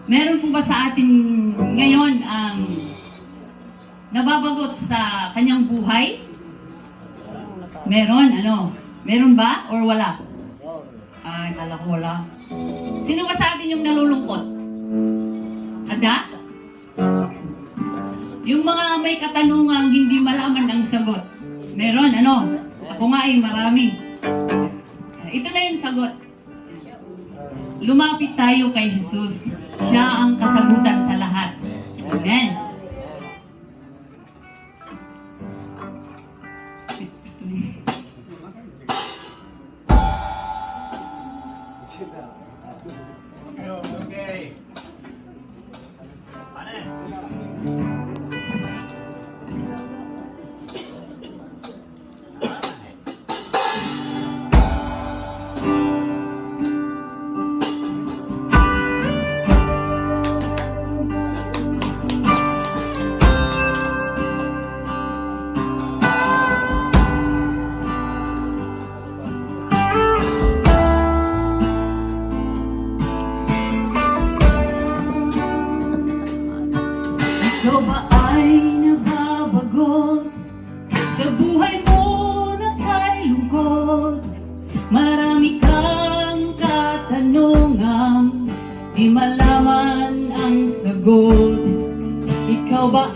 Meron po ba sa atin ngayon ang nababagot sa kanyang buhay? Meron, ano? Meron ba or wala? Ay, kala ko wala. Sino ba sa atin yung nalulungkot? Ada? Yung mga may katanungang hindi malaman ang sagot. Meron, ano? Ako nga ay marami. Ito na yung sagot. Lumapit tayo kay Jesus. Siya ang kasagutan sa lahat. Amen. Gusto niyo? Okay. Ikaw ba ay nababagot sa buhay mo na kay lungkot? Marami kang katanungan, di malaman ang sagot. Ikaw ba